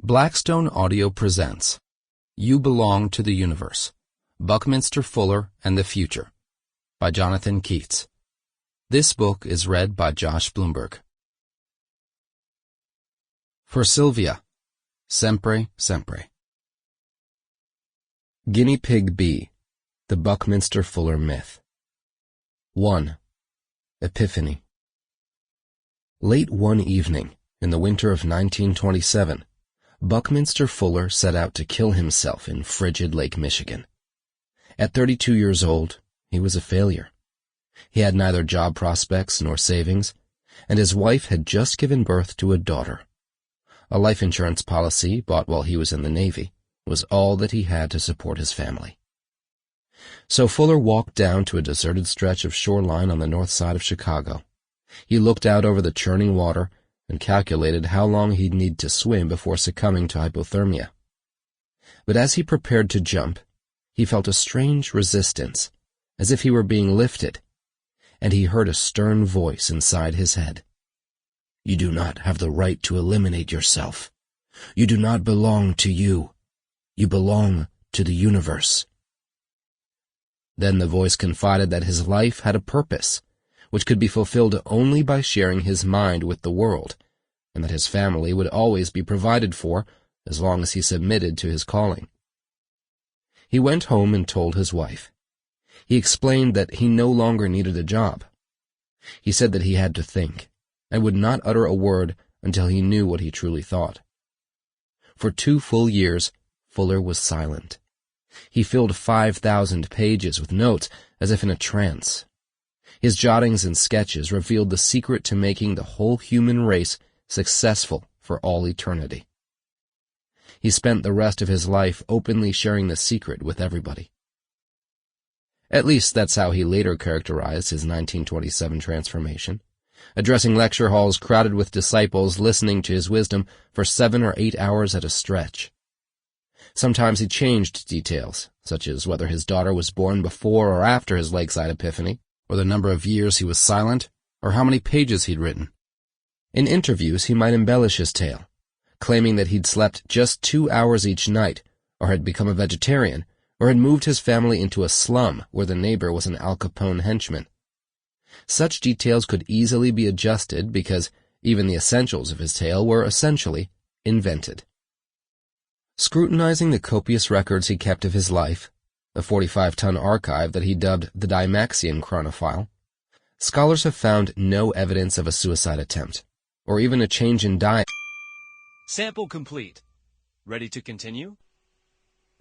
Blackstone Audio presents You Belong to the Universe, Buckminster Fuller and the Future, by Jonathon Keats. This book is read by Josh Bloomberg. For Sylvia, Sempre, Sempre. Guinea Pig Bee, the Buckminster Fuller Myth. 1. Epiphany. Late one evening, in the winter of 1927, Buckminster Fuller set out to kill himself in frigid Lake Michigan. At 32 years old, he was a failure. He had neither job prospects nor savings, and his wife had just given birth to a daughter. A life insurance policy, bought while he was in the Navy, was all that he had to support his family. So Fuller walked down to a deserted stretch of shoreline on the north side of Chicago. He looked out over the churning water and calculated how long he'd need to swim before succumbing to hypothermia. But as he prepared to jump, he felt a strange resistance, as if he were being lifted, and he heard a stern voice inside his head. "You do not have the right to eliminate yourself. You do not belong to you. You belong to the universe." Then the voice confided that his life had a purpose, which could be fulfilled only by sharing his mind with the world, and that his family would always be provided for as long as he submitted to his calling. He went home and told his wife. He explained that he no longer needed a job. He said that he had to think, and would not utter a word until he knew what he truly thought. For 2 full years, Fuller was silent. He filled 5,000 pages with notes as if in a trance. His jottings and sketches revealed the secret to making the whole human race successful for all eternity. He spent the rest of his life openly sharing the secret with everybody. At least that's how he later characterized his 1927 transformation, addressing lecture halls crowded with disciples listening to his wisdom for 7 or 8 hours at a stretch. Sometimes he changed details, such as whether his daughter was born before or after his lakeside epiphany, or the number of years he was silent, or how many pages he'd written. In interviews, he might embellish his tale, claiming that he'd slept just 2 hours each night, or had become a vegetarian, or had moved his family into a slum where the neighbor was an Al Capone henchman. Such details could easily be adjusted because even the essentials of his tale were essentially invented. Scrutinizing the copious records he kept of his life, a 45-ton archive that he dubbed the Dymaxion chronophile, scholars have found no evidence of a suicide attempt, or even a change in diet. Sample complete. Ready to continue?